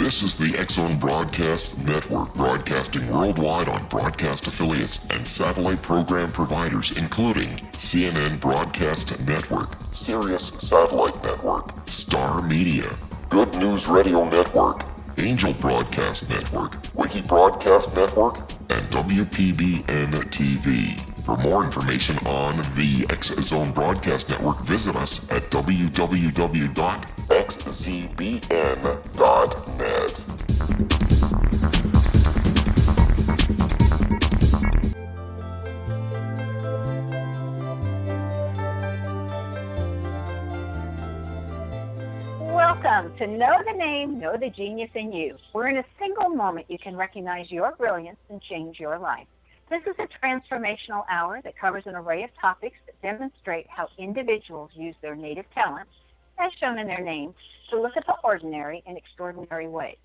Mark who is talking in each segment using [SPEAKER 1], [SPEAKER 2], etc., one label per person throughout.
[SPEAKER 1] This is the X-Zone Broadcast Network, broadcasting worldwide on broadcast affiliates and satellite program providers, including CNN Broadcast Network, Sirius Satellite Network, Star Media, Good News Radio Network, Angel Broadcast Network, Wiki Broadcast Network, and WPBN TV. For more information on the X-Zone Broadcast Network, visit us at www.xzbn.net.
[SPEAKER 2] Welcome to Know the Name, Know the Genius in You, where in a single moment you can recognize your brilliance and change your life. This is a transformational hour that covers an array of topics that demonstrate how individuals use their native talents, as shown in their name, to look at the ordinary in extraordinary ways.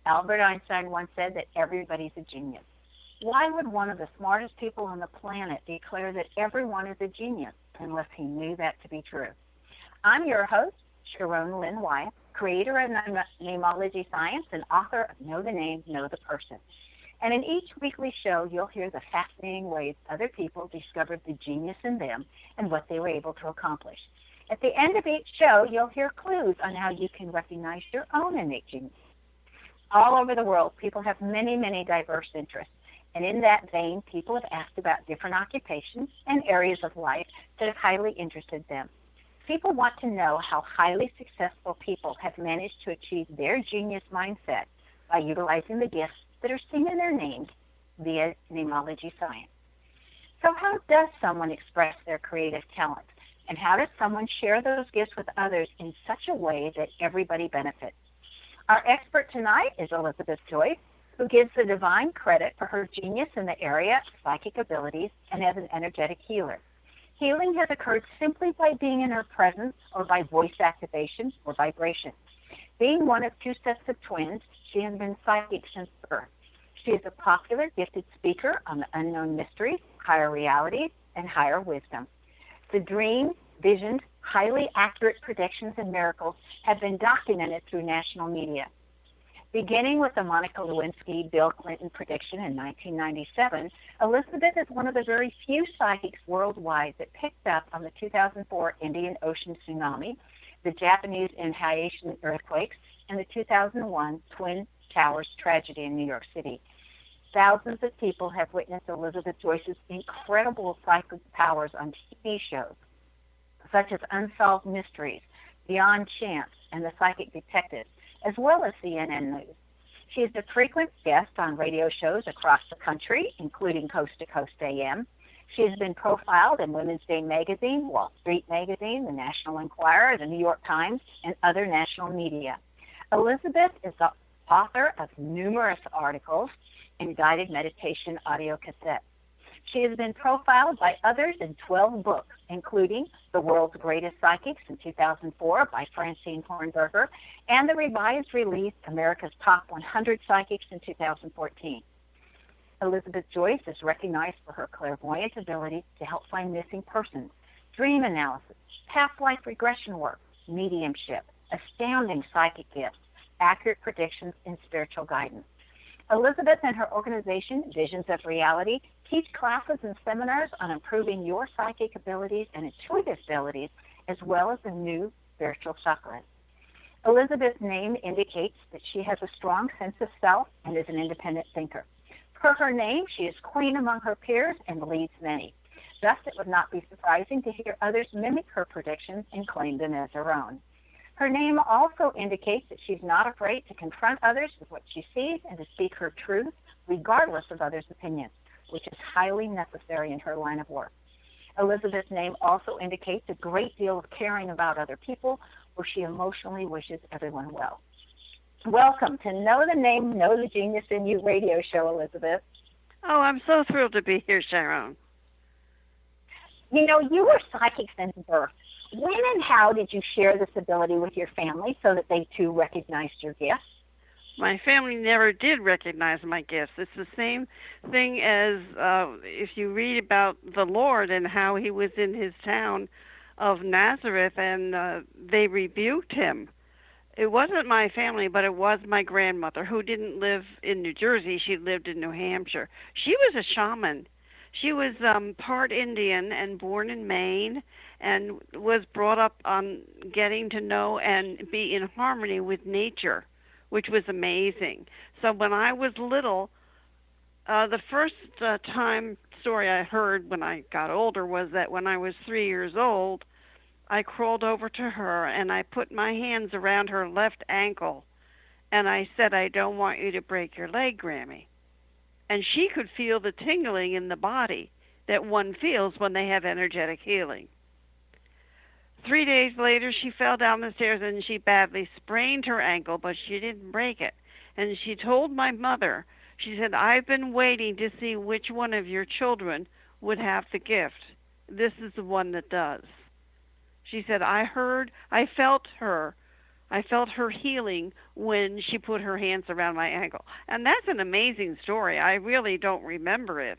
[SPEAKER 2] Albert Einstein once said that everybody's a genius. Why would one of the smartest people on the planet declare that everyone is a genius unless he knew that to be true? I'm your host, Sharon Lynn Wyatt, creator of Namology Science and author of Know the Name, Know the Person. And in each weekly show, you'll hear the fascinating ways other people discovered the genius in them and what they were able to accomplish. At the end of each show, you'll hear clues on how you can recognize your own innate genius. All over the world, people have many, many diverse interests. And in that vein, people have asked about different occupations and areas of life that have highly interested them. People want to know how highly successful people have managed to achieve their genius mindset by utilizing the gifts that are seen in their names via Namology Science. So how does someone express their creative talent? And how does someone share those gifts with others in such a way that everybody benefits? Our expert tonight is Elizabeth Joyce, who gives the divine credit for her genius in the area of psychic abilities and as an energetic healer. Healing has occurred simply by being in her presence or by voice activation or vibration. Being one of two sets of twins, she has been psychic since birth. She is a popular, gifted speaker on the unknown mysteries, higher realities, and higher wisdom. The dreams, visions, highly accurate predictions, and miracles have been documented through national media. Beginning with the Monica Lewinsky Bill Clinton prediction in 1997, Elizabeth is one of the very few psychics worldwide that picked up on the 2004 Indian Ocean tsunami, the Japanese and Haitian earthquakes, and the 2001 Twin Towers tragedy in New York City. Thousands of people have witnessed Elizabeth Joyce's incredible psychic powers on TV shows, such as Unsolved Mysteries, Beyond Chance, and The Psychic Detective, as well as CNN News. She is a frequent guest on radio shows across the country, including Coast to Coast AM. She has been profiled in Women's Day magazine, Wall Street magazine, the National Enquirer, the New York Times, and other national media. Elizabeth is the author of numerous articles and guided meditation audio cassettes. She has been profiled by others in 12 books, including The World's Greatest Psychics in 2004 by Francine Hornberger and the revised release America's Top 100 Psychics in 2014. Elizabeth Joyce is recognized for her clairvoyant ability to help find missing persons, dream analysis, past life regression work, mediumship, astounding psychic gifts, accurate predictions, and spiritual guidance. Elizabeth and her organization, Visions of Reality, teach classes and seminars on improving your psychic abilities and intuitive abilities, as well as the new spiritual chakras. Elizabeth's name indicates that she has a strong sense of self and is an independent thinker. Per her name, she is queen among her peers and leads many. Thus, it would not be surprising to hear others mimic her predictions and claim them as their own. Her name also indicates that she's not afraid to confront others with what she sees and to speak her truth, regardless of others' opinions, which is highly necessary in her line of work. Elizabeth's name also indicates a great deal of caring about other people, where she emotionally wishes everyone well. Welcome to Know the Name, Know the Genius in You radio show, Elizabeth.
[SPEAKER 3] Oh, I'm so thrilled to be here, Sharon.
[SPEAKER 2] You know, you were psychic since birth. When and how did you share this ability with your family so that they too recognized your gifts?
[SPEAKER 3] My family never did recognize my gifts. It's the same thing as if you read about the Lord and how he was in his town of Nazareth and they rebuked him. It wasn't my family, but it was my grandmother, who didn't live in New Jersey. She lived in New Hampshire. She was a shaman. She was part Indian and born in Maine, and was brought up on getting to know and be in harmony with nature, which was amazing. So when I was little, the first time story I heard when I got older was that when I was 3 years old, I crawled over to her and I put my hands around her left ankle and I said, "I don't want you to break your leg, Grammy." And she could feel the tingling in the body that one feels when they have energetic healing. 3 days later, she fell down the stairs and she badly sprained her ankle, but she didn't break it. And she told my mother, she said, "I've been waiting to see which one of your children would have the gift. This is the one that does." She said, I felt her healing when she put her hands around my ankle. And that's an amazing story. I really don't remember it.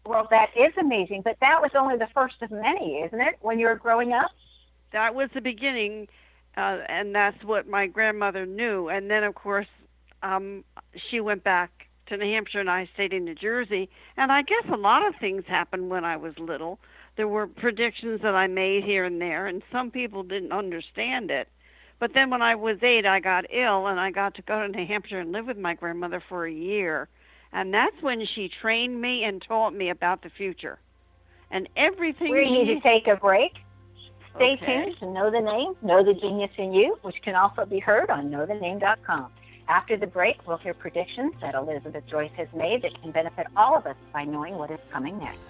[SPEAKER 2] Well, that is amazing, but that was only the first of many, isn't it, when you were growing up?
[SPEAKER 3] That was the beginning, and that's what my grandmother knew. And then, of course, she went back to New Hampshire and I stayed in New Jersey. And I guess a lot of things happened when I was little. There were predictions that I made here and there, and some people didn't understand it. But then when I was 8, I got ill, and I got to go to New Hampshire and live with my grandmother for a year. And that's when she trained me and taught me about the future. And everything...
[SPEAKER 2] We need to take a break. Stay
[SPEAKER 3] Okay.
[SPEAKER 2] tuned to Know the Name, Know the Genius in You, which can also be heard on knowthename.com. After the break, we'll hear predictions that Elizabeth Joyce has made that can benefit all of us by knowing what is coming next.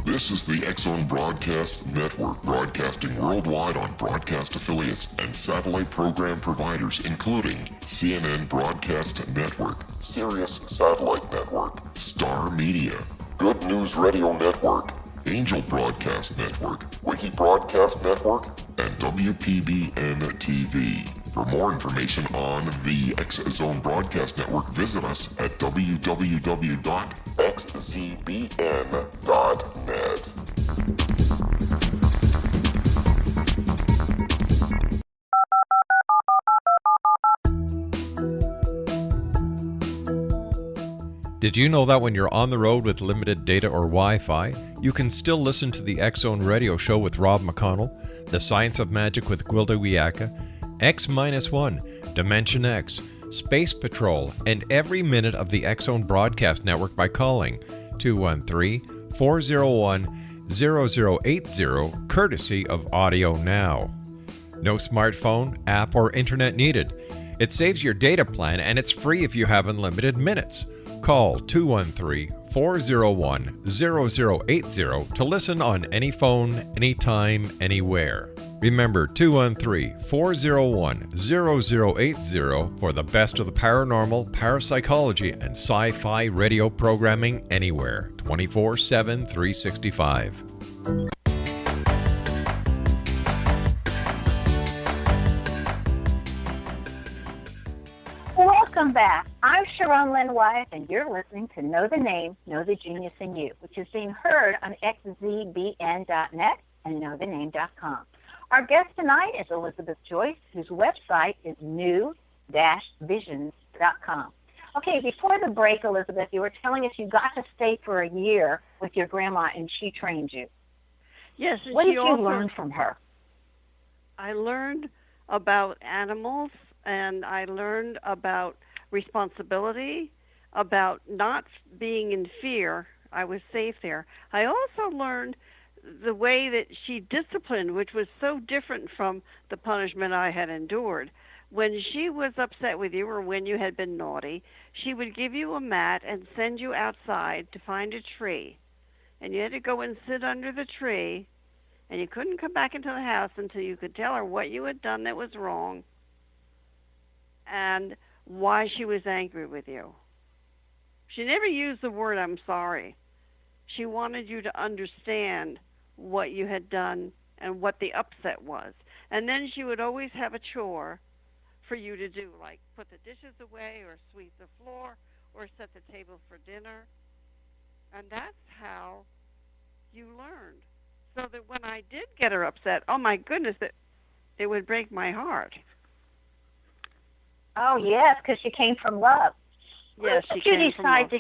[SPEAKER 1] This is the X-Zone Broadcast Network, broadcasting worldwide on broadcast affiliates and satellite program providers, including CNN Broadcast Network, Sirius Satellite Network, Star Media, Good News Radio Network, Angel Broadcast Network, Wiki Broadcast Network, and WPBN TV. For more information on the X-Zone Broadcast Network, visit us at www.xzbn.net.
[SPEAKER 4] Did you know that when you're on the road with limited data or Wi-Fi, you can still listen to the X-Zone Radio Show with Rob McConnell, The Science of Magic with Gwilda Wiyaka, X-1, Dimension X, Space Patrol, and every minute of the X-Zone Broadcast Network by calling 213-401-0080, courtesy of Audio Now. No smartphone, app, or internet needed. It saves your data plan and it's free if you have unlimited minutes. Call 213-401-0080 to listen on any phone, anytime, anywhere. Remember 213-401-0080 for the best of the paranormal, parapsychology, and sci-fi radio programming anywhere, 24/7, 365.
[SPEAKER 2] Welcome back. I'm Sharon Lynn Wyatt, and you're listening to Know the Name, Know the Genius in You, which is being heard on xzbn.net and knowthename.com. Our guest tonight is Elizabeth Joyce, whose website is new-visions.com. Okay, before the break, Elizabeth, you were telling us you got to stay for a year with your grandma, and she trained you.
[SPEAKER 3] Yes. And
[SPEAKER 2] What did
[SPEAKER 3] she
[SPEAKER 2] you
[SPEAKER 3] also,
[SPEAKER 2] learn from her?
[SPEAKER 3] I learned about animals, and I learned about responsibility, about not being in fear. I was safe there. I also learned the way that she disciplined, which was so different from the punishment I had endured. When she was upset with you or when you had been naughty, she would give you a mat and send you outside to find a tree. And you had to go and sit under the tree, and you couldn't come back into the house until you could tell her what you had done that was wrong and why she was angry with you. She never used the word "I'm sorry." She wanted you to understand what you had done and what the upset was. And then she would always have a chore for you to do, like put the dishes away or sweep the floor or set the table for dinner. And that's how you learned. So that when I did get her upset, oh my goodness, it would break my heart.
[SPEAKER 2] Oh, yes, because she came from love.
[SPEAKER 3] Yes, she came from love.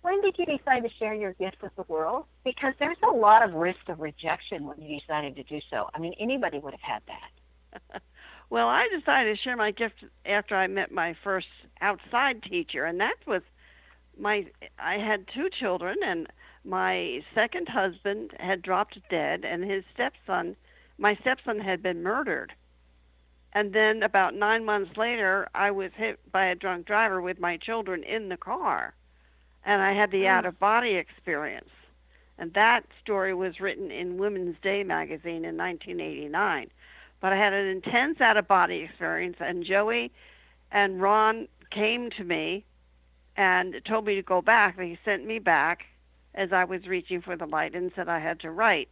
[SPEAKER 2] When did you decide to share your gift with the world? Because there's a lot of risk of rejection when you decided to do so. I mean, anybody would have had that.
[SPEAKER 3] Well, I decided to share my gift after I met my first outside teacher, and that was I had 2 children, and my second husband had dropped dead, and my stepson had been murdered. And then about 9 months later, I was hit by a drunk driver with my children in the car, and I had the out-of-body experience. And that story was written in Women's Day magazine in 1989. But I had an intense out-of-body experience, and Joey and Ron came to me and told me to go back. They sent me back as I was reaching for the light and said I had to write.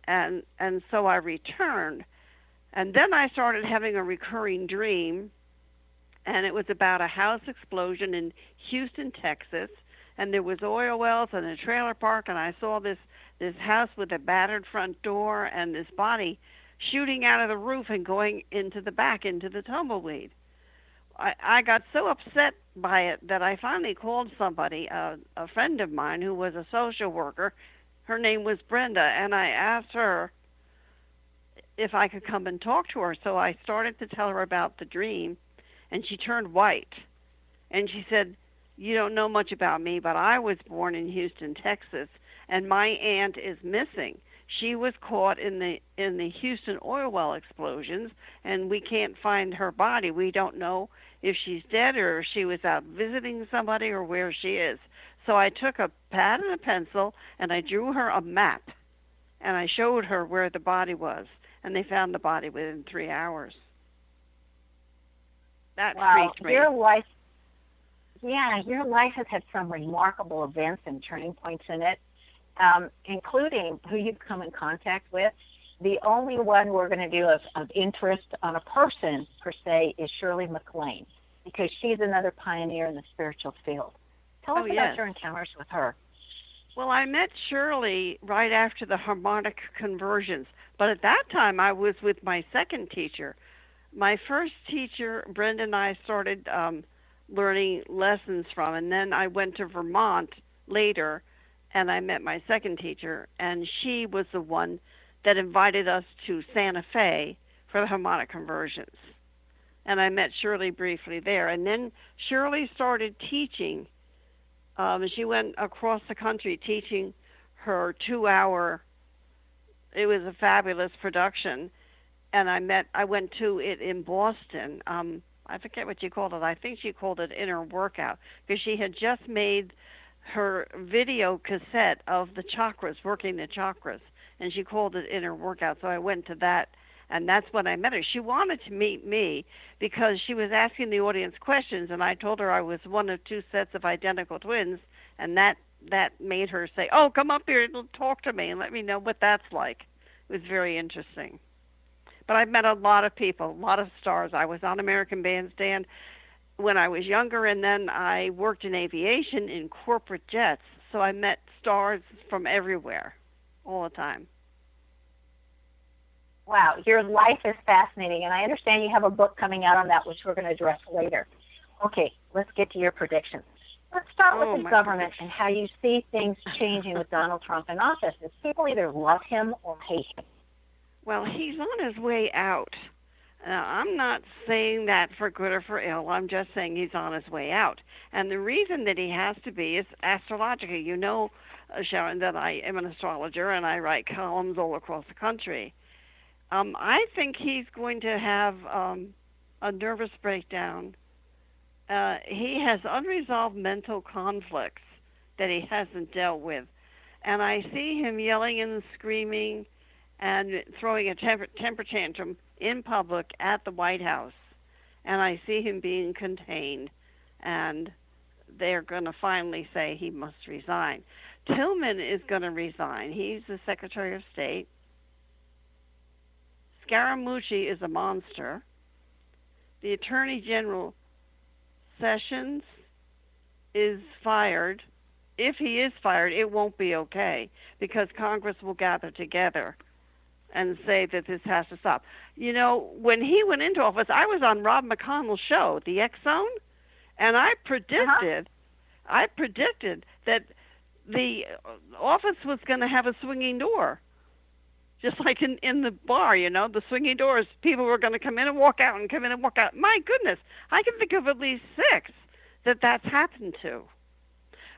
[SPEAKER 3] And so I returned. And then I started having a recurring dream, and it was about a house explosion in Houston, Texas, and there was oil wells and a trailer park, and I saw this house with a battered front door and this body shooting out of the roof and going into the back, into the tumbleweed. I got so upset by it that I finally called somebody, a friend of mine who was a social worker. Her name was Brenda, and I asked her if I could come and talk to her. So I started to tell her about the dream, and she turned white. And she said, "You don't know much about me, but I was born in Houston, Texas, and my aunt is missing. She was caught in the Houston oil well explosions, and we can't find her body. We don't know if she's dead or if she was out visiting somebody or where she is." So I took a pad and a pencil, and I drew her a map, and I showed her where the body was, and they found the body within 3 hours. That freaked me.
[SPEAKER 2] Your life has had some remarkable events and turning points in it. Including who you've come in contact with. The only one we're going to do of interest on a person, per se, is Shirley MacLaine, because she's another pioneer in the spiritual field. Tell us about your encounters with her.
[SPEAKER 3] Well, I met Shirley right after the harmonic conversions, but at that time I was with my second teacher. My first teacher, Brenda, and I started learning lessons from, and then I went to Vermont later, and I met my second teacher, and she was the one that invited us to Santa Fe for the harmonic conversions. And I met Shirley briefly there. And then Shirley started teaching. She went across the country teaching her 2-hour, it was a fabulous production. And I went to it in Boston. I forget what she called it. I think she called it Inner Workout, because she had just made her video cassette of the chakras, working the chakras, and she called it Inner Workout. So I went to that, and that's when I met her. She wanted to meet me because she was asking the audience questions, and I told her I was one of 2 sets of identical twins, and that made her say, "Oh, come up here and talk to me and let me know what that's like." It was very interesting. But I've met a lot of people, a lot of stars. I was on American Bandstand when I was younger, and then I worked in aviation in corporate jets, so I met stars from everywhere all the time.
[SPEAKER 2] Wow, your life is fascinating, and I understand you have a book coming out on that, which we're going to address later. Okay, let's get to your predictions. Let's start with the government and how you see things changing with Donald Trump in office. Is people either love him or hate him?
[SPEAKER 3] Well, he's on his way out. I'm not saying that for good or for ill. I'm just saying he's on his way out. And the reason that he has to be is astrological. You know, Sharon, that I am an astrologer and I write columns all across the country. I think he's going to have a nervous breakdown. He has unresolved mental conflicts that he hasn't dealt with. And I see him yelling and screaming and throwing a temper tantrum in public at the White House. And I see him being contained, and they're going to finally say he must resign. Tillman is going to resign. He's the Secretary of State. Scaramucci is a monster. The Attorney General Sessions is fired. If he is fired, it won't be okay because Congress will gather together and say that this has to stop. You know, when he went into office, I was on Rob McConnell's show, The X Zone, and I predicted that the office was going to have a swinging door. Just like in the bar, you know, the swinging doors, people were going to come in and walk out and come in and walk out. My goodness, I can think of at least 6 that's happened to.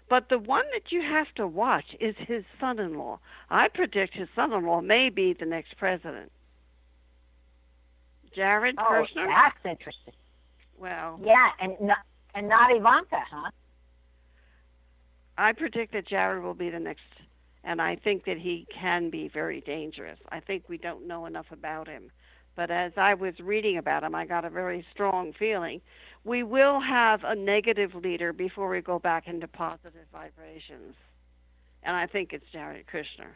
[SPEAKER 3] But the one that you have to watch is his son-in-law. I predict his son-in-law may be the next president. Jared Kushner?
[SPEAKER 2] Oh, that's interesting.
[SPEAKER 3] Well,
[SPEAKER 2] yeah, and not Ivanka, huh?
[SPEAKER 3] I predict that Jared will be the next, and I think that he can be very dangerous. I think we don't know enough about him. But as I was reading about him, I got a very strong feeling. We will have a negative leader before we go back into positive vibrations. And I think it's Jared Kushner.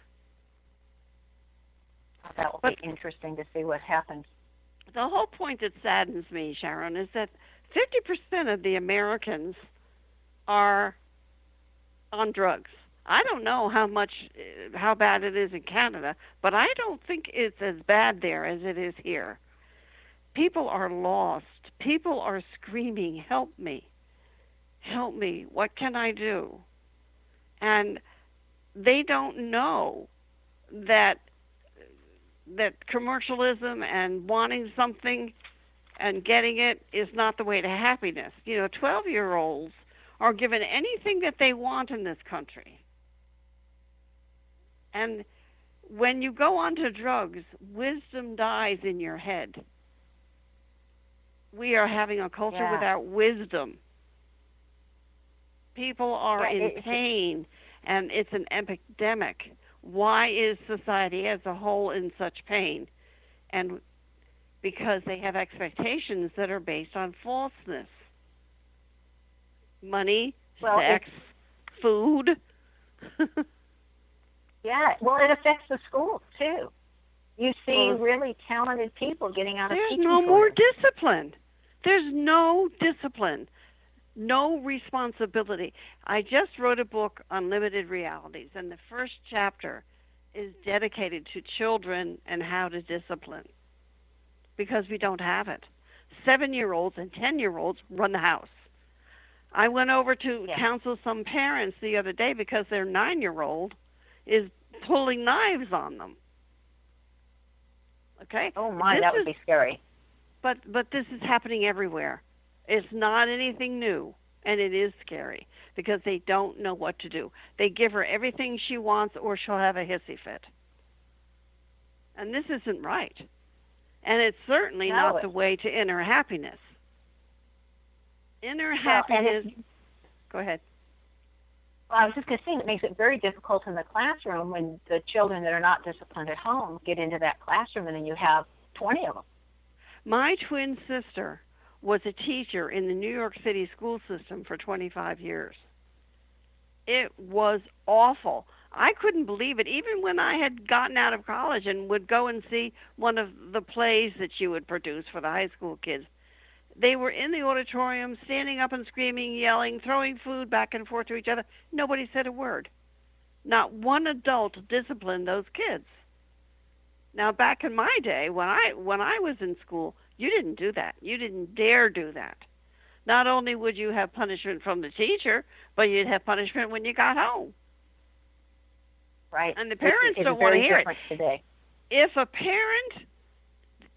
[SPEAKER 2] That will be interesting to see what happens.
[SPEAKER 3] The whole point that saddens me, Sharon, is that 50% of the Americans are on drugs. I don't know how bad it is in Canada, but I don't think it's as bad there as it is here. People are lost. People are screaming, "Help me. Help me. What can I do?" And they don't know that commercialism and wanting something and getting it is not the way to happiness. You know, 12-year-olds are given anything that they want in this country. And when you go onto drugs, wisdom dies in your head. We are having a culture without wisdom. People are in pain, and it's an epidemic. Why is society as a whole in such pain? And because they have expectations that are based on falseness. Money, sex, food.
[SPEAKER 2] Yeah, well, it affects the schools, too. You see really talented people getting out of teaching.
[SPEAKER 3] There's no more discipline. There's no discipline, no responsibility. I just wrote a book on limited realities, and the first chapter is dedicated to children and how to discipline because we don't have it. 7-year-olds and 10-year-olds run the house. I went over to counsel some parents the other day because their 9-year-old is pulling knives on them. Okay?
[SPEAKER 2] Oh my, that would be scary.
[SPEAKER 3] But this is happening everywhere. It's not anything new, and it is scary because they don't know what to do. They give her everything she wants or she'll have a hissy fit. And this isn't right. And it's certainly not the way to inner happiness. Inner happiness... Go ahead.
[SPEAKER 2] Well, I was just going to say, it makes it very difficult in the classroom when the children that are not disciplined at home get into that classroom, and then you have 20 of them.
[SPEAKER 3] My twin sister was a teacher in the New York City school system for 25 years. It was awful. I couldn't believe it. Even when I had gotten out of college and would go and see one of the plays that she would produce for the high school kids, they were in the auditorium, standing up and screaming, yelling, throwing food back and forth to each other. Nobody said a word. Not one adult disciplined those kids. Now, back in my day, when I was in school, you didn't do that. You didn't dare do that. Not only would you have punishment from the teacher, but you'd have punishment when you got home.
[SPEAKER 2] Right.
[SPEAKER 3] And the parents don't want to hear it.
[SPEAKER 2] Today.
[SPEAKER 3] If a parent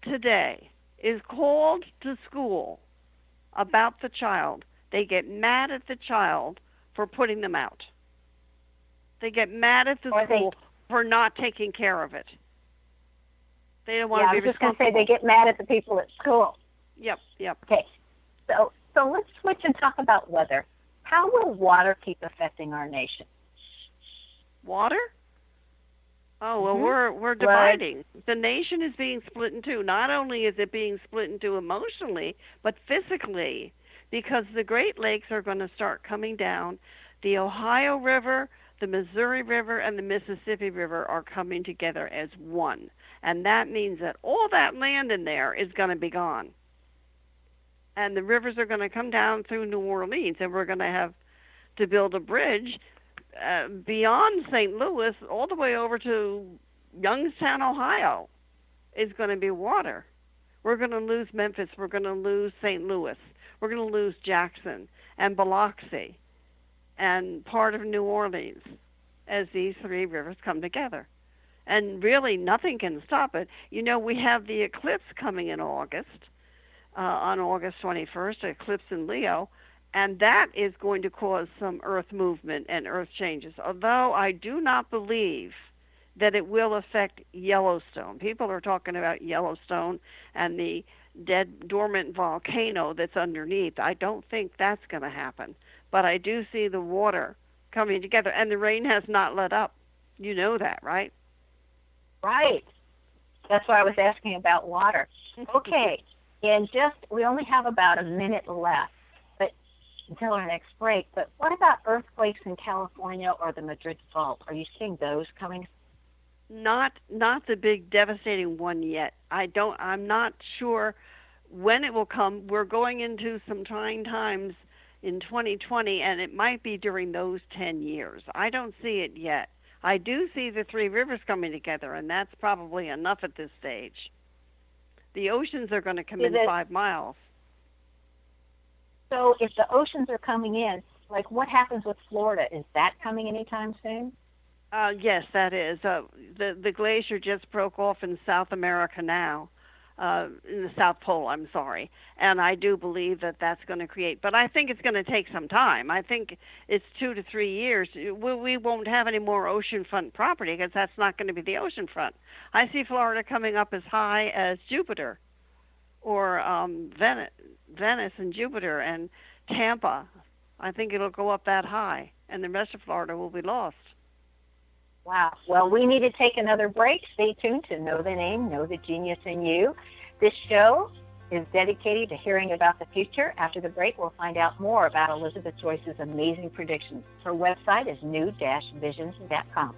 [SPEAKER 3] today is called to school about the child, they get mad at the child for putting them out. They get mad at the school for not taking care of it. They don't want to be responsible. I was just going to say they get mad at the people at school. Yep.
[SPEAKER 2] Okay. So let's switch and talk about weather. How will water keep affecting our nation?
[SPEAKER 3] Water? Oh, well, we're dividing. The nation is being split in two. Not only is it being split in two emotionally, but physically, because the Great Lakes are going to start coming down. The Ohio River, the Missouri River, and the Mississippi River are coming together as one. And that means that all that land in there is going to be gone. And the rivers are going to come down through New Orleans, and we're going to have to build a bridge beyond St. Louis all the way over to Youngstown, Ohio. Is going to be water. We're going to lose Memphis. We're going to lose St. Louis. We're going to lose Jackson and Biloxi and part of New Orleans as these three rivers come together. And really, nothing can stop it. You know, we have the eclipse coming in August, on August 21st, eclipse in Leo, and that is going to cause some earth movement and earth changes, although I do not believe that it will affect Yellowstone. People are talking about Yellowstone and the dead, dormant volcano that's underneath. I don't think that's going to happen. But I do see the water coming together, and the rain has not let up. You know that, right?
[SPEAKER 2] Right. That's why I was asking about water. Okay. And we only have about a minute left until our next break. But what about earthquakes in California or the Madrid Fault? Are you seeing those coming?
[SPEAKER 3] Not the big devastating one yet. I'm not sure when it will come. We're going into some trying times in 2020, and it might be during those 10 years. I don't see it yet. I do see the three rivers coming together, and that's probably enough at this stage. The oceans are going to come in 5 miles.
[SPEAKER 2] So if the oceans are coming in, like what happens with Florida? Is that coming anytime soon?
[SPEAKER 3] Yes, that is. The glacier just broke off in South America now, in the South Pole, I'm sorry. And I do believe that that's going to create, but I think it's going to take some time. I think it's 2 to 3 years. We won't have any more oceanfront property because that's not going to be the oceanfront. I see Florida coming up as high as Jupiter or Venice and Jupiter and Tampa. I think it'll go up that high, and the rest of Florida will be lost.
[SPEAKER 2] Wow. Well, we need to take another break. Stay tuned to Know the Name, Know the Genius in You. This show is dedicated to hearing about the future. After the break, we'll find out more about Elizabeth Joyce's amazing predictions. Her website is new-visions.com.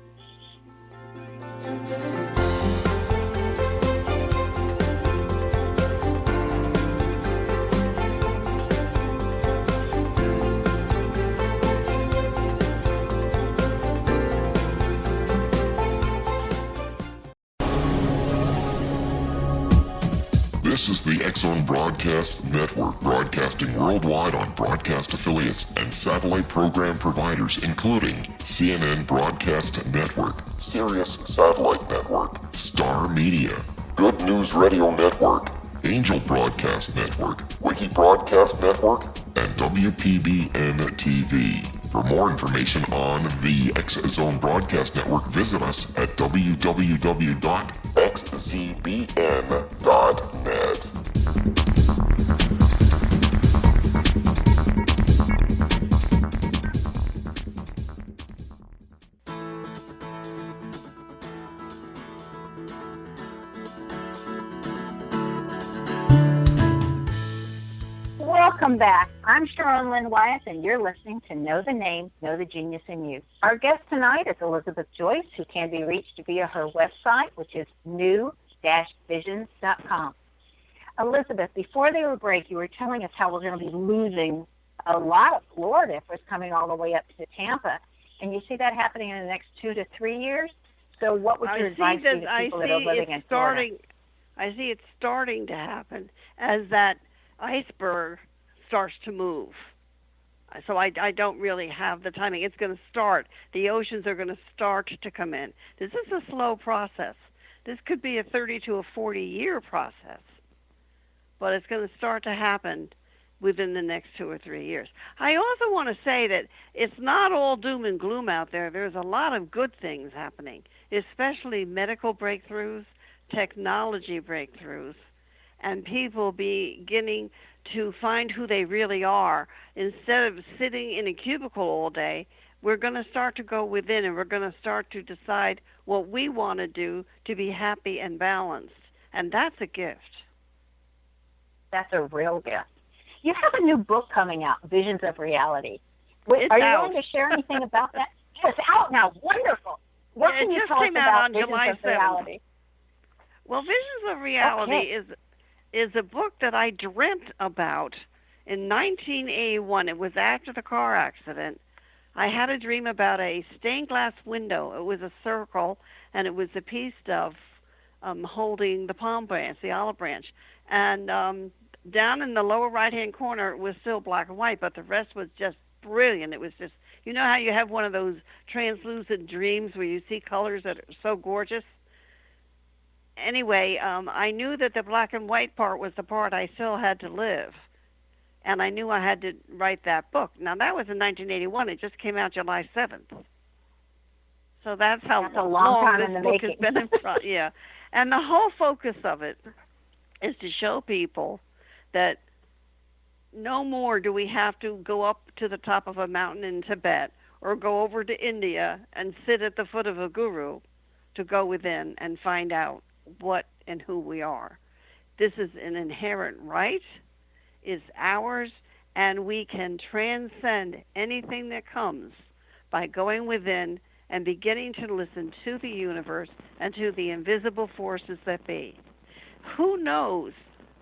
[SPEAKER 1] This is the X-Zone Broadcast Network, broadcasting worldwide on broadcast affiliates and satellite program providers, including CNN Broadcast Network, Sirius Satellite Network, Star Media, Good News Radio Network, Angel Broadcast Network, Wiki Broadcast Network, and WPBN TV. For more information on the X-Zone Broadcast Network, visit us at www.xzbn.net.
[SPEAKER 2] Welcome back. I'm Sharon Lynn Wyeth, and you're listening to Know the Name, Know the Genius in You. Our guest tonight is Elizabeth Joyce, who can be reached via her website, which is new-visions.com. Elizabeth, before the break, you were telling us how we're going to be losing a lot of Florida if it's coming all the way up to Tampa. And you see that happening in the next 2 to 3 years? So what would your advice be to people that are living in Florida?
[SPEAKER 3] I see it's starting to happen as that iceberg starts to move. So I don't really have the timing. It's going to start. The oceans are going to start to come in. This is a slow process. This could be a 30 to a 40-year process. But it's going to start to happen within the next 2 or 3 years. I also want to say that it's not all doom and gloom out there. There's a lot of good things happening, especially medical breakthroughs, technology breakthroughs, and people beginning to find who they really are. Instead of sitting in a cubicle all day, we're going to start to go within, and we're going to start to decide what we want to do to be happy and balanced. And that's a gift.
[SPEAKER 2] That's a real gift. You have a new book coming out, Visions of Reality. Are you willing to share anything about that? It's out now. Wonderful. What can you tell us about Visions of Reality?
[SPEAKER 3] Well, Visions of Reality
[SPEAKER 2] Okay.
[SPEAKER 3] is a book that I dreamt about in 1981. It was after the car accident. I had a dream about a stained glass window. It was a circle, and it was a piece of holding the palm branch, the olive branch. And down in the lower right-hand corner, it was still black and white, but the rest was just brilliant. It was just, you know how you have one of those translucent dreams where you see colors that are so gorgeous? Anyway, I knew that the black and white part was the part I still had to live. And I knew I had to write that book. Now, that was in 1981. It just came out July 7th. So that's how
[SPEAKER 2] That's a long time
[SPEAKER 3] this
[SPEAKER 2] in the
[SPEAKER 3] book has
[SPEAKER 2] making.
[SPEAKER 3] been in front. Yeah. And the whole focus of it is to show people that no more do we have to go up to the top of a mountain in Tibet or go over to India and sit at the foot of a guru to go within and find out what and who we are. This is an inherent right, it's ours, and we can transcend anything that comes by going within and beginning to listen to the universe and to the invisible forces that be. Who knows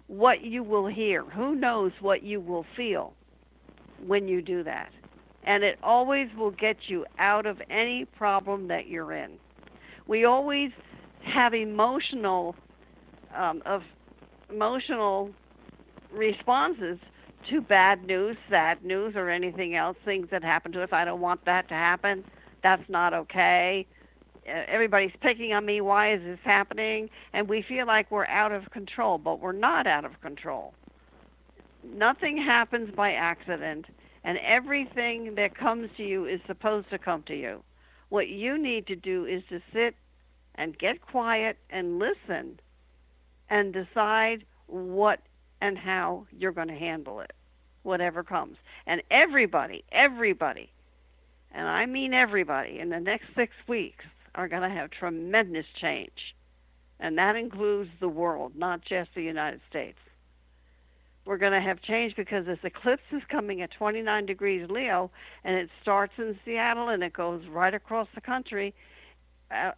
[SPEAKER 3] what you will hear? Who knows what you will feel when you do that? And it always will get you out of any problem that you're in. We always have emotional responses to bad news, sad news, or anything else, things that happen to us. I don't want that to happen. That's not okay. Everybody's picking on me. Why is this happening? And we feel like we're out of control, but we're not out of control. Nothing happens by accident, and everything that comes to you is supposed to come to you. What you need to do is to sit and get quiet and listen and decide what and how you're going to handle it, whatever comes. And everybody, and I mean everybody, in the next 6 weeks are going to have tremendous change. And that includes the world, not just the United States. We're going to have change because this eclipse is coming at 29 degrees Leo, and it starts in Seattle, and it goes right across the country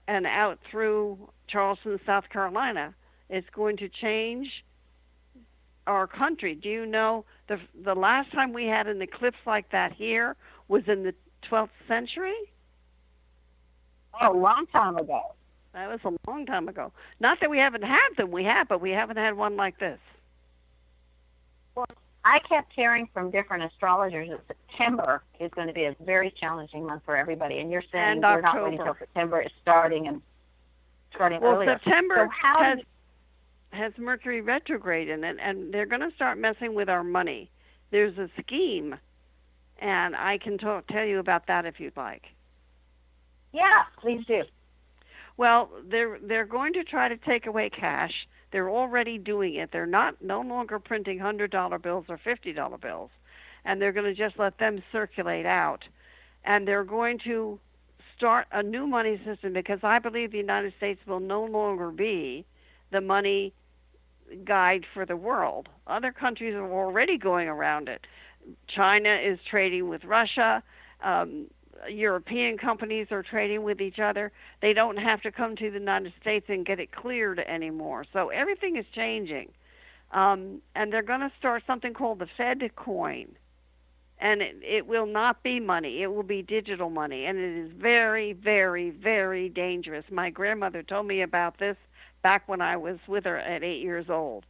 [SPEAKER 3] and out through Charleston, South Carolina. It's going to change our country. Do you know the last time we had an eclipse like that here was in the 12th century?
[SPEAKER 2] Oh, a long time ago.
[SPEAKER 3] That was a long time ago. Not that we haven't had them, we have, but we haven't had one like this.
[SPEAKER 2] Well, I kept hearing from different astrologers that September is going to be a very challenging month for everybody, and you're saying
[SPEAKER 3] And
[SPEAKER 2] we're not waiting until September is starting earlier.
[SPEAKER 3] September
[SPEAKER 2] So
[SPEAKER 3] has Mercury retrograde in it, and they're going to start messing with our money. There's a scheme, and I can tell you about that if you'd like.
[SPEAKER 2] Yeah, please do.
[SPEAKER 3] Well, they're going to try to take away cash. They're already doing it. They're no longer printing $100 bills or $50 bills, and they're going to just let them circulate out. And they're going to start a new money system because I believe the United States will no longer be the money guide for the world. Other countries are already going around it. China is trading with Russia. European companies are trading with each other. They don't have to come to the United States and get it cleared anymore. So everything is changing. And they're going to start something called the Fed coin. And it will not be money. It will be digital money. And it is very, very, very dangerous. My grandmother told me about this back when I was with her at 8 years old.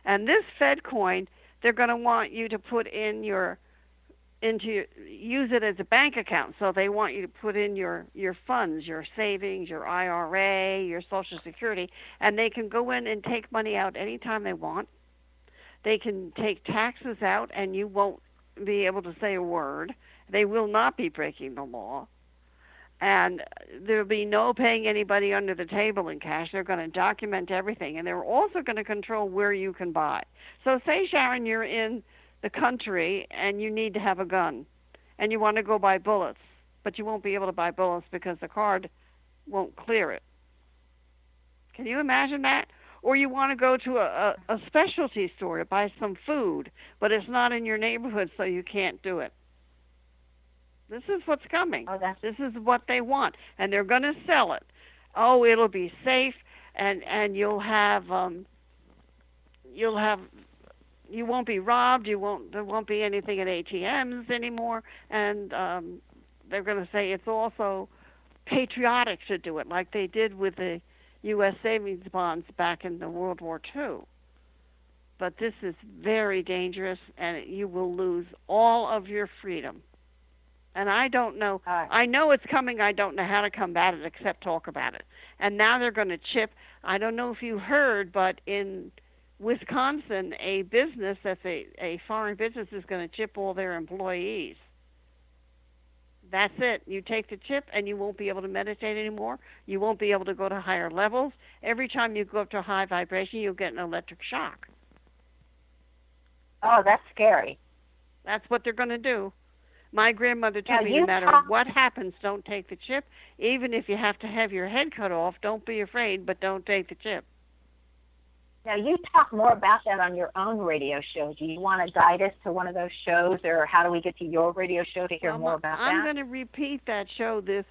[SPEAKER 3] And this Fed coin, they're going to want you to put in use it as a bank account. So they want you to put in your funds, your savings, your IRA, your Social Security, and they can go in and take money out anytime they want. They can take taxes out, and you won't be able to say a word. They will not be breaking the law. And there'll be no paying anybody under the table in cash. They're going to document everything, and they're also going to control where you can buy. So say, Sharon, you're in the country and you need to have a gun and you want to go buy bullets, but you won't be able to buy bullets because the card won't clear it. Can you imagine that? Or you want to go to a specialty store to buy some food, but it's not in your neighborhood, so you can't do it. This is what's coming. This is what they want, and they're going to sell it. Oh, it'll be safe. and you won't be robbed. There won't be anything at ATMs anymore, and they're going to say it's also patriotic to do it, like they did with the U.S. savings bonds back in the World War II. But this is very dangerous, and you will lose all of your freedom. And I don't know. I know it's coming. I don't know how to combat it except talk about it. And now they're going to chip. I don't know if you heard, but in Wisconsin, a business that's a foreign business is going to chip all their employees. That's it. You take the chip and you won't be able to meditate anymore. You won't be able to go to higher levels. Every time you go up to a high vibration, you'll get an electric shock.
[SPEAKER 2] Oh, that's scary.
[SPEAKER 3] That's what they're going to do. My grandmother told me no matter what happens, don't take the chip. Even if you have to have your head cut off, don't be afraid, but don't take the chip.
[SPEAKER 2] Now, you talk more about that on your own radio show. Do you want to guide us to one of those shows, or how do we get to your radio show to hear more about that?
[SPEAKER 3] I'm going to repeat that show this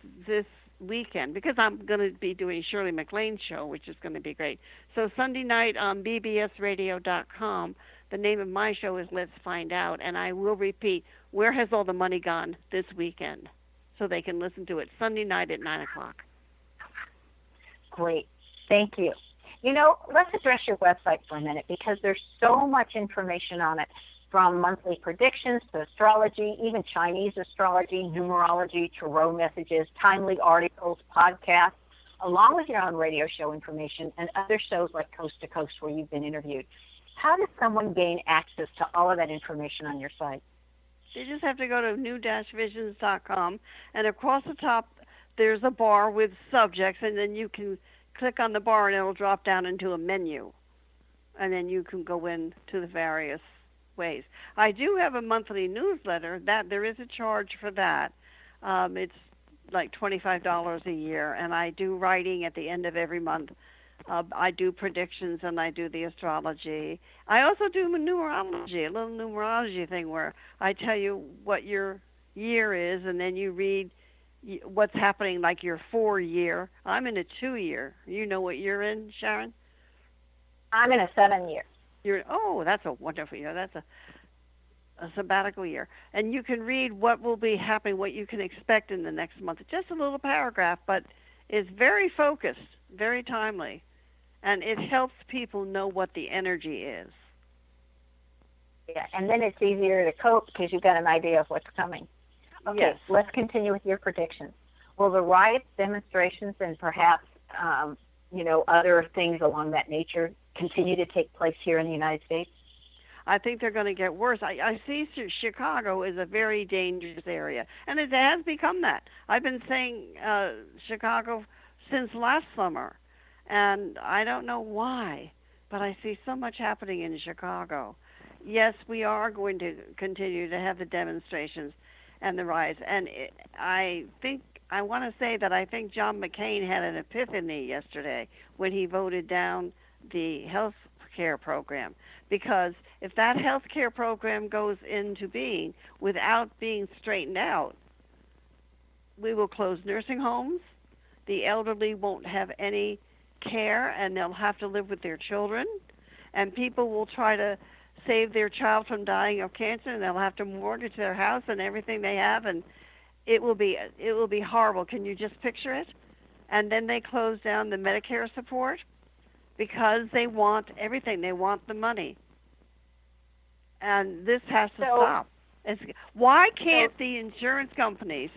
[SPEAKER 3] weekend because I'm going to be doing Shirley MacLaine's show, which is going to be great. So Sunday night on bbsradio.com, the name of my show is Let's Find Out, and I will repeat, Where Has All the Money Gone this weekend? So they can listen to it Sunday night at 9 o'clock.
[SPEAKER 2] Great. Thank you. You know, let's address your website for a minute because there's so much information on it, from monthly predictions to astrology, even Chinese astrology, numerology, tarot messages, timely articles, podcasts, along with your own radio show information and other shows like Coast to Coast where you've been interviewed. How does someone gain access to all of that information on your site?
[SPEAKER 3] They just have to go to new-visions.com, and across the top there's a bar with subjects, and then you can click on the bar and it'll drop down into a menu, and then you can go in to the various ways. I do have a monthly newsletter that there is a charge for that. It's like $25 a year, and I do writing at the end of every month. I do predictions and I do the astrology. I also do numerology, a little numerology thing where I tell you what your year is, and then you read what's happening, like your 4-year. I'm in a 2-year. You know what you're in, Sharon?
[SPEAKER 2] I'm in a 7-year.
[SPEAKER 3] That's a wonderful year. That's a sabbatical year. And you can read what will be happening, what you can expect in the next month. Just a little paragraph, but it's very focused, very timely. And it helps people know what the energy is.
[SPEAKER 2] Yeah, and then it's easier to cope because you've got an idea of what's coming. Okay,
[SPEAKER 3] yes.
[SPEAKER 2] Let's continue with your predictions. Will the riots, demonstrations, and perhaps, other things along that nature continue to take place here in the United States?
[SPEAKER 3] I think they're going to get worse. I see Chicago is a very dangerous area, and it has become that. I've been saying Chicago since last summer, and I don't know why, but I see so much happening in Chicago. Yes, we are going to continue to have the demonstrations and the riots, and I want to say that I think John McCain had an epiphany yesterday when he voted down the health care program, because if that health care program goes into being without being straightened out, we will close nursing homes, the elderly won't have any care, and they'll have to live with their children, and people will try to save their child from dying of cancer, and they'll have to mortgage their house and everything they have, and it will be horrible. Can you just picture it? And then they close down the Medicare support because they want everything. They want the money. And this has to stop. Why can't the insurance companies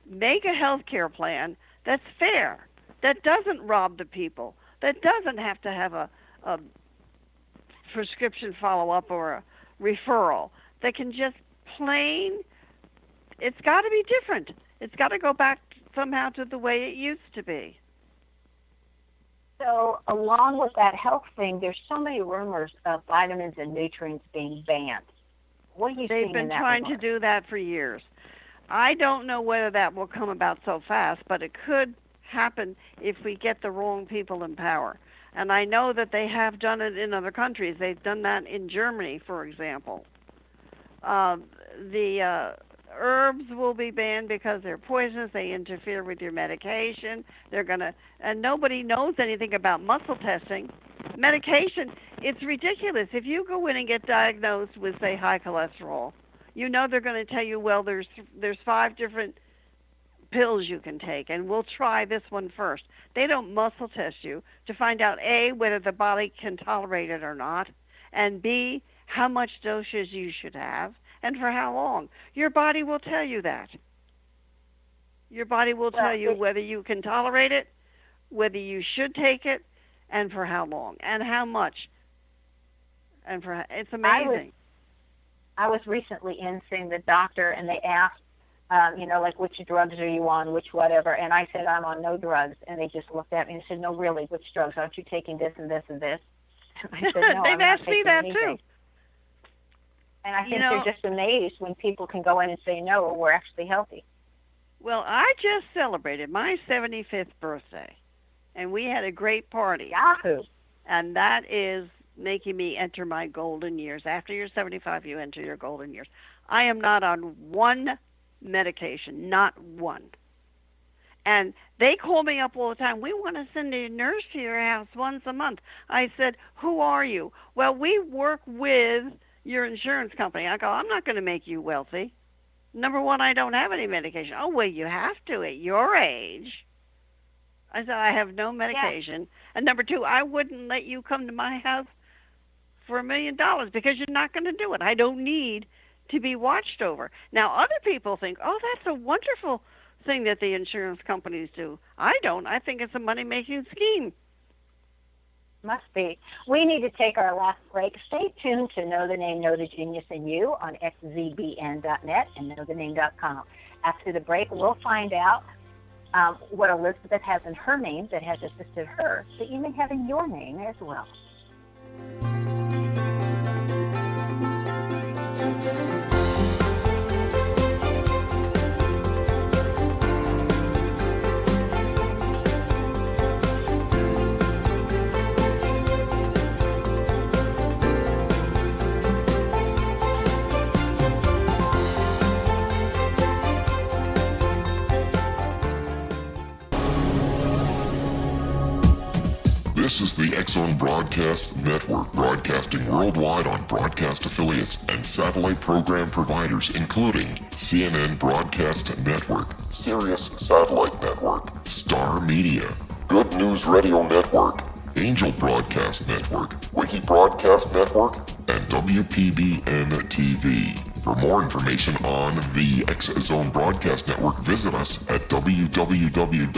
[SPEAKER 3] make a health care plan that's fair, that doesn't rob the people, that doesn't have to have a prescription follow-up or a referral, that can just it's got to be different. It's got to go back somehow to the way it used to be.
[SPEAKER 2] So along with that health thing, there's so many rumors of vitamins and nutrients being banned. What are you seeing in that regard?
[SPEAKER 3] They've been trying to do that for years. I don't know whether that will come about so fast, but it could happen if we get the wrong people in power. And I know that they have done it in other countries. They've done that in Germany, for example. herbs will be banned because they're poisonous. They interfere with your medication. And nobody knows anything about muscle testing. Medication, it's ridiculous. If you go in and get diagnosed with, say, high cholesterol, you know they're going to tell you, well, there's 5 different pills you can take, and we'll try this one first. They don't muscle test you to find out, A, whether the body can tolerate it or not, and B, how much dosage you should have, and for how long. Your body will tell you that. Your body will tell you whether you can tolerate it, whether you should take it, and for how long, and how much. It's amazing.
[SPEAKER 2] I was recently in seeing the doctor, and they asked, like, which drugs are you on, which whatever, and I said, I'm on no drugs, and they just looked at me and said, no, really, which drugs? Aren't you taking this and this and this? And I said, no,
[SPEAKER 3] They've asked me that, too.
[SPEAKER 2] And I think they're just amazed when people can go in and say, no, we're actually healthy.
[SPEAKER 3] Well, I just celebrated my 75th birthday, and we had a great party.
[SPEAKER 2] Yahoo!
[SPEAKER 3] And that is making me enter my golden years. After you're 75, you enter your golden years. I am not on one medication, not one. And they call me up all the time. We want to send a nurse to your house once a month. I said, who are you? Well, we work with your insurance company. I go, I'm not going to make you wealthy. Number one, I don't have any medication. Oh, well, you have to at your age. I said, I have no medication. Yes. And number two, I wouldn't let you come to my house for $1 million because you're not going to do it. I don't need to be watched over. Now, other people think, oh, that's a wonderful thing that the insurance companies do. I don't. I think it's a money-making scheme.
[SPEAKER 2] Must be. We need to take our last break. Stay tuned to Know the Name, Know the Genius in You on xzbn.net and knowthename.com. After the break, we'll find out what Elizabeth has in her name that has assisted her, that you may have in your name as well.
[SPEAKER 1] This is the X-Zone Broadcast Network, broadcasting worldwide on broadcast affiliates and satellite program providers, including CNN Broadcast Network, Sirius Satellite Network, Star Media, Good News Radio Network, Angel Broadcast Network, Wiki Broadcast Network, and WPBN TV. For more information on the X-Zone Broadcast Network, visit us at www.xzbn.net.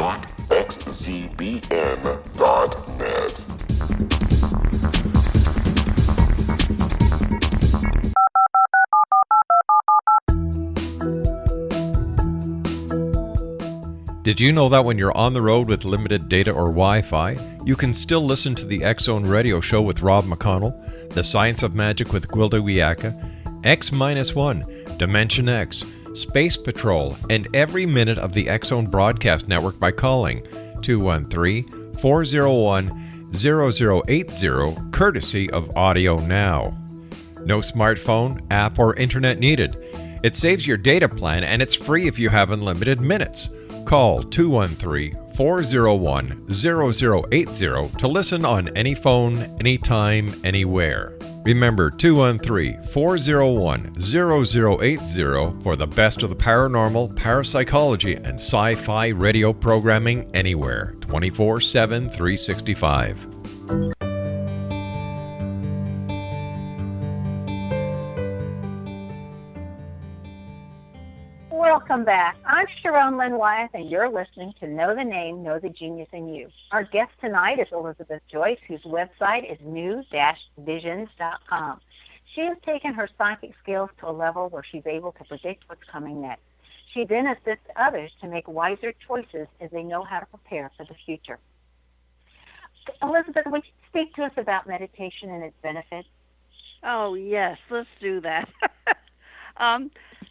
[SPEAKER 4] Did you know that when you're on the road with limited data or Wi-Fi, you can still listen to the X-Zone Radio Show with Rob McConnell, The Science of Magic with Gwilda Wiyaka, X-1, Dimension X, Space Patrol, and every minute of the X-Zone Broadcast Network by calling 213-401-0080, courtesy of Audio Now. No smartphone, app, or internet needed. It saves your data plan and it's free if you have unlimited minutes. Call 213-401-0080 to listen on any phone, anytime, anywhere. Remember 213-401-0080 for the best of the paranormal, parapsychology, and sci-fi radio programming anywhere, 24/7, 365.
[SPEAKER 2] Welcome back. I'm Sharon Lynn Wyeth, and you're listening to Know the Name, Know the Genius in You. Our guest tonight is Elizabeth Joyce, whose website is new-visions.com. She has taken her psychic skills to a level where she's able to predict what's coming next. She then assists others to make wiser choices as they know how to prepare for the future. Elizabeth, would you speak to us about meditation and its benefits?
[SPEAKER 3] Oh, yes, let's do that.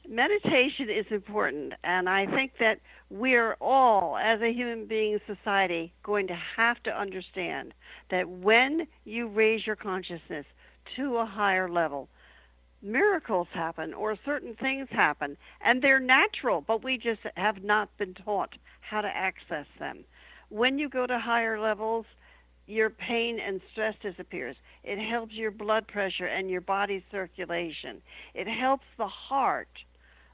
[SPEAKER 3] Meditation is important, and I think that we're all, as a human being society, going to have to understand that when you raise your consciousness to a higher level, miracles happen or certain things happen, and they're natural, but we just have not been taught how to access them. When you go to higher levels, your pain and stress disappears. It helps your blood pressure and your body's circulation. It helps the heart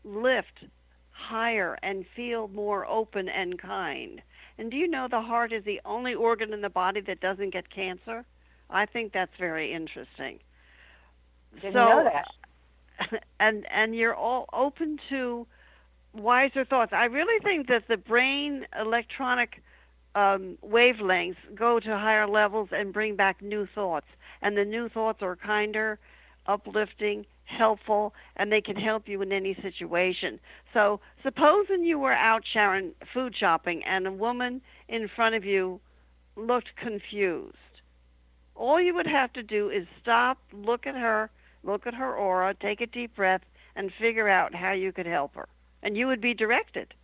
[SPEAKER 3] lift higher and feel more open and kind. And do you know the heart is the only organ in the body that doesn't get cancer? I think that's very interesting.
[SPEAKER 2] Didn't know that.
[SPEAKER 3] And you're all open to wiser thoughts. I really think that the brain electronic wavelengths go to higher levels and bring back new thoughts. And the new thoughts are kinder, uplifting, helpful, and they can help you in any situation. So supposing you were out food shopping and a woman in front of you looked confused. All you would have to do is stop, look at her aura, take a deep breath, and figure out how you could help her. And you would be directed.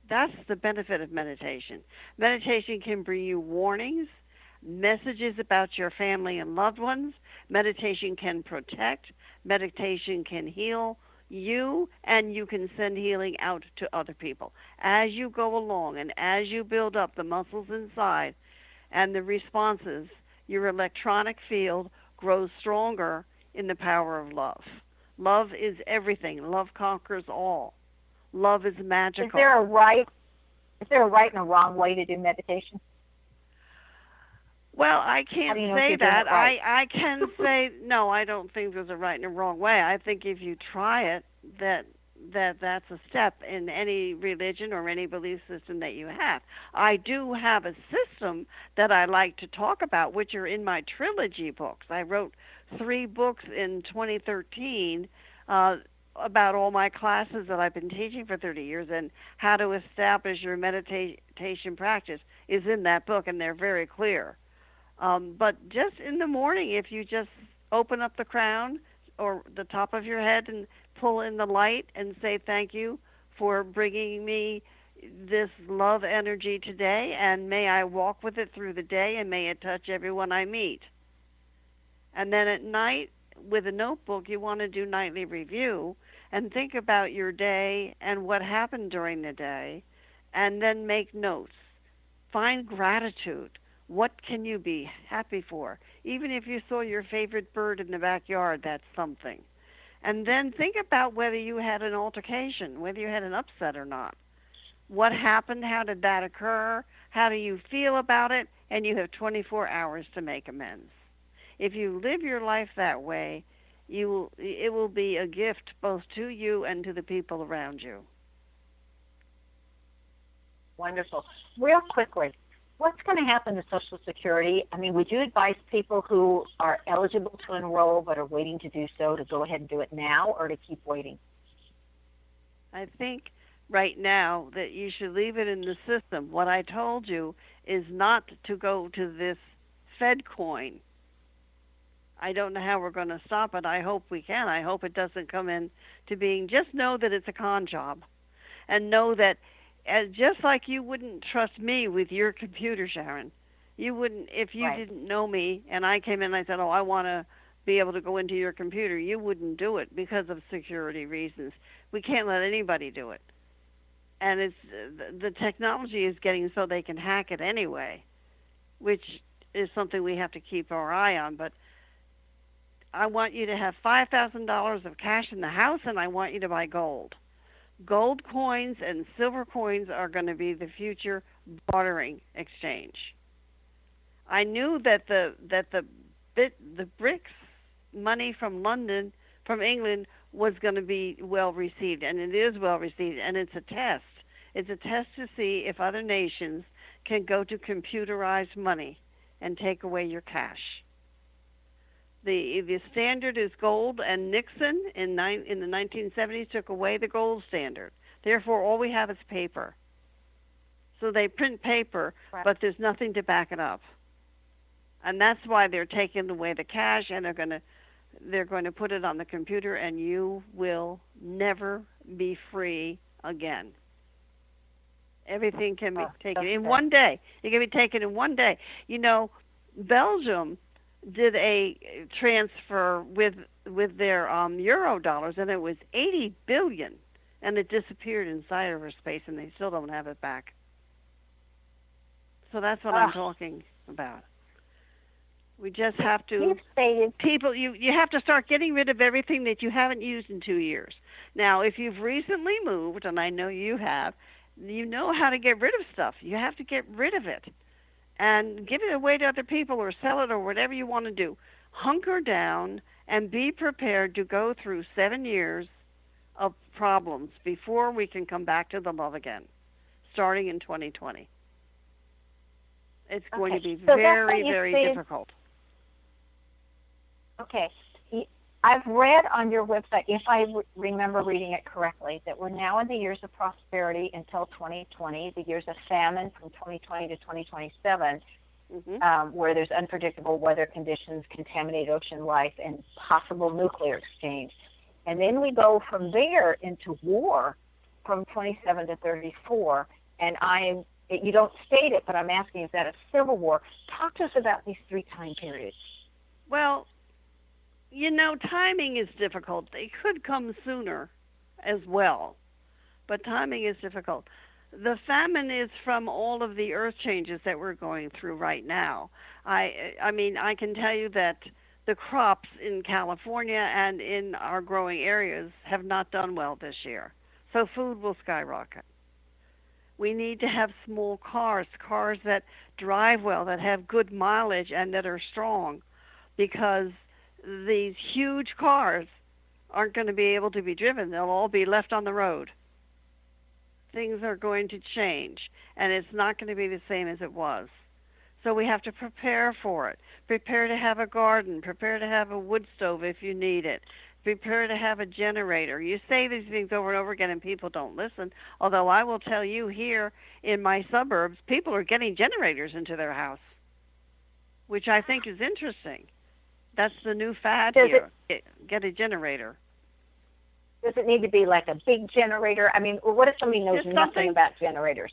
[SPEAKER 3] That's the benefit of meditation. Meditation can bring you warnings, messages about your family and loved ones. Meditation can protect. Meditation can heal you, and you can send healing out to other people. As you go along and as you build up the muscles inside and the responses, your electronic field grows stronger in the power of love. Love is everything. Love conquers all. Love is magical.
[SPEAKER 2] Is there a right and a wrong way to do meditation?
[SPEAKER 3] Well, I can't say that.
[SPEAKER 2] Right?
[SPEAKER 3] I can say no. I don't think there's a right and a wrong way. I think if you try it, that's a step in any religion or any belief system that you have. I do have a system that I like to talk about, which are in my trilogy books. I wrote 3 books in 2013 about all my classes that I've been teaching for 30 years, and how to establish your meditation practice is in that book, and they're very clear. But just in the morning, if you just open up the crown or the top of your head and pull in the light and say thank you for bringing me this love energy today, and may I walk with it through the day, and may it touch everyone I meet. And then at night, with a notebook, you want to do nightly review and think about your day and what happened during the day, and then make notes. Find gratitude. What can you be happy for? Even if you saw your favorite bird in the backyard, that's something. And then think about whether you had an altercation, whether you had an upset or not. What happened? How did that occur? How do you feel about it? And you have 24 hours to make amends. If you live your life that way, it will be a gift both to you and to the people around you.
[SPEAKER 2] Wonderful. Real quickly, what's going to happen to Social Security? I mean, would you advise people who are eligible to enroll but are waiting to do so to go ahead and do it now, or to keep waiting?
[SPEAKER 3] I think right now that you should leave it in the system. What I told you is not to go to this Fed coin. I don't know how we're going to stop it. I hope we can. I hope it doesn't come in to being. Just know that it's a con job, and know that just like you wouldn't trust me with your computer, Sharon, you wouldn't if you didn't know me and I came in and I said, oh, I want to be able to go into your computer. You wouldn't do it because of security reasons. We can't let anybody do it. And the technology is getting so they can hack it anyway, which is something we have to keep our eye on. But I want you to have $5,000 of cash in the house, and I want you to buy gold. Gold coins and silver coins are going to be the future bartering exchange. I knew that the BRICS money from England, was going to be well received, and it is well received, and it's a test. It's a test to see if other nations can go to computerized money and take away your cash. The standard is gold, and Nixon in the 1970s took away the gold standard. Therefore, all we have is paper. So they print paper, but there's nothing to back it up. And that's why they're taking away the cash, and they're going to put it on the computer, and you will never be free again. Everything can be taken in one day. It can be taken in one day. You know, Belgium did a transfer with their euro dollars, and it was 80 billion, and it disappeared in cyberspace, and they still don't have it back. So that's what I'm talking about. We just have to, people, you have to start getting rid of everything that you haven't used in 2 years. Now, if you've recently moved, and I know you have, you know how to get rid of stuff. You have to get rid of it and give it away to other people or sell it or whatever you want to do. Hunker down and be prepared to go through 7 years of problems before we can come back to the love again, starting in 2020. It's going to be very, very difficult.
[SPEAKER 2] Okay. I've read on your website, if I remember reading it correctly, that we're now in the years of prosperity until 2020, the years of famine from 2020 to 2027, where there's unpredictable weather conditions, contaminated ocean life, and possible nuclear exchange. And then we go from there into war from 27 to 34. And you don't state it, but I'm asking, is that a civil war? Talk to us about these 3 time periods.
[SPEAKER 3] Well, you know, timing is difficult. They could come sooner as well, but timing is difficult. The famine is from all of the earth changes that we're going through right now. I mean, I can tell you that the crops in California and in our growing areas have not done well this year, so food will skyrocket. We need to have small cars that drive well, that have good mileage and that are strong, because these huge cars aren't going to be able to be driven. They'll all be left on the road. Things are going to change, and it's not going to be the same as it was. So we have to prepare for it. Prepare to have a garden. Prepare to have a wood stove if you need it. Prepare to have a generator. You say these things over and over again, and people don't listen. Although I will tell you, here in my suburbs, people are getting generators into their house, which I think is interesting. That's the new fad here. Get a generator.
[SPEAKER 2] Does it need to be like a big generator? I mean, what if somebody knows nothing about generators?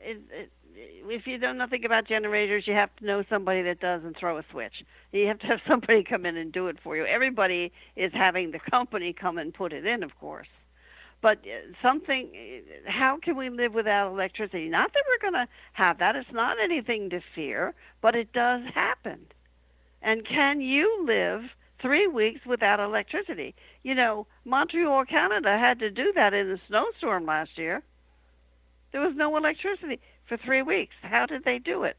[SPEAKER 3] If you know nothing about generators, you have to know somebody that does and throw a switch. You have to have somebody come in and do it for you. Everybody is having the company come and put it in, of course. But how can we live without electricity? Not that we're going to have that. It's not anything to fear, but it does happen. And can you live 3 weeks without electricity? You know, Montreal, Canada had to do that in a snowstorm last year. There was no electricity for 3 weeks. How did they do it?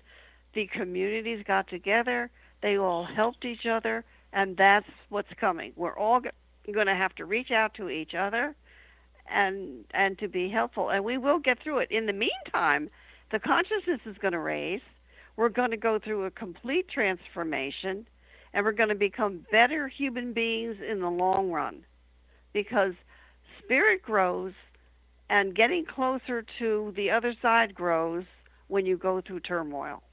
[SPEAKER 3] The communities got together. They all helped each other, and that's what's coming. We're all going to have to reach out to each other and to be helpful, and we will get through it. In the meantime, the consciousness is going to raise. We're going to go through a complete transformation, and we're going to become better human beings in the long run, because spirit grows and getting closer to the other side grows when you go through turmoil.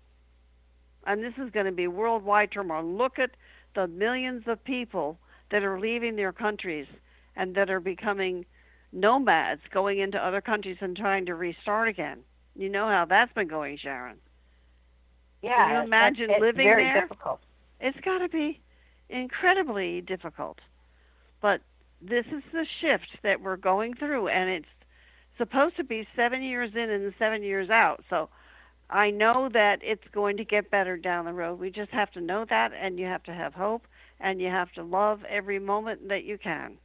[SPEAKER 3] And this is going to be worldwide turmoil. Look at the millions of people that are leaving their countries and that are becoming nomads, going into other countries and trying to restart again. You know how that's been going, Sharon.
[SPEAKER 2] Yeah,
[SPEAKER 3] can you imagine living
[SPEAKER 2] very
[SPEAKER 3] there?
[SPEAKER 2] Difficult.
[SPEAKER 3] It's got to be incredibly difficult. But this is the shift that we're going through, and it's supposed to be 7 years in and 7 years out. So I know that it's going to get better down the road. We just have to know that, and you have to have hope, and you have to love every moment that you can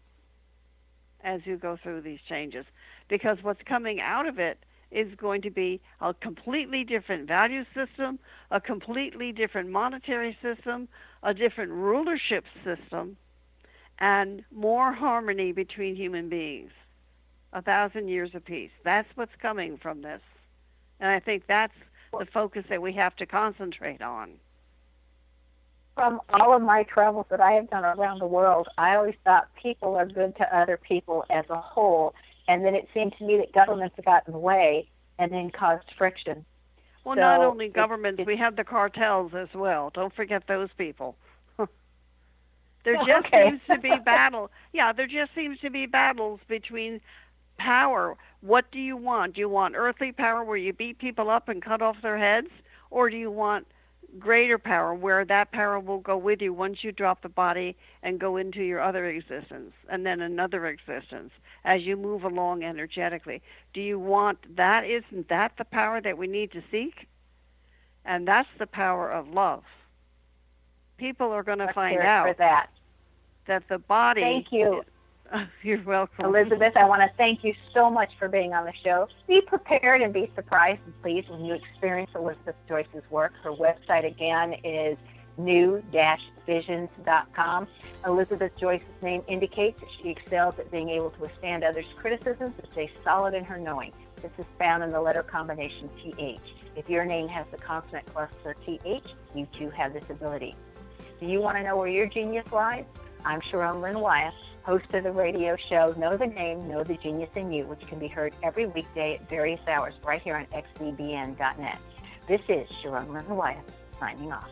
[SPEAKER 3] as you go through these changes. Because what's coming out of it is going to be a completely different value system, a completely different monetary system, a different rulership system, and more harmony between human beings. 1,000 years of peace. That's what's coming from this. And I think that's the focus that we have to concentrate on.
[SPEAKER 2] From all of my travels that I have done around the world, I always thought people are good to other people as a whole. And then it seemed to me that governments got in the way and then caused friction.
[SPEAKER 3] Well, so not only governments, we have the cartels as well. Don't forget those people. There just seems to be battle. Yeah, there just seems to be battles between power. What do you want? Do you want earthly power where you beat people up and cut off their heads? Or do you want greater power, where that power will go with you once you drop the body and go into your other existence, and then another existence as you move along energetically. Do you want that? Isn't that the power that we need to seek? And that's the power of love. People are going to find out
[SPEAKER 2] for that
[SPEAKER 3] the body...
[SPEAKER 2] Thank you.
[SPEAKER 3] You're welcome.
[SPEAKER 2] Elizabeth, I want to thank you so much for being on the show. Be prepared and be surprised and pleased when you experience Elizabeth Joyce's work. Her website, again, is new-visions.com. Elizabeth Joyce's name indicates that she excels at being able to withstand others' criticisms and stay solid in her knowing. This is found in the letter combination TH. If your name has the consonant cluster TH, you too have this ability. Do you want to know where your genius lies? I'm Sharon Lynn Wyeth, host of the radio show Know the Name, Know the Genius in You, which can be heard every weekday at various hours right here on xzbn.net. This is Sharon Lynn Wyeth, signing off.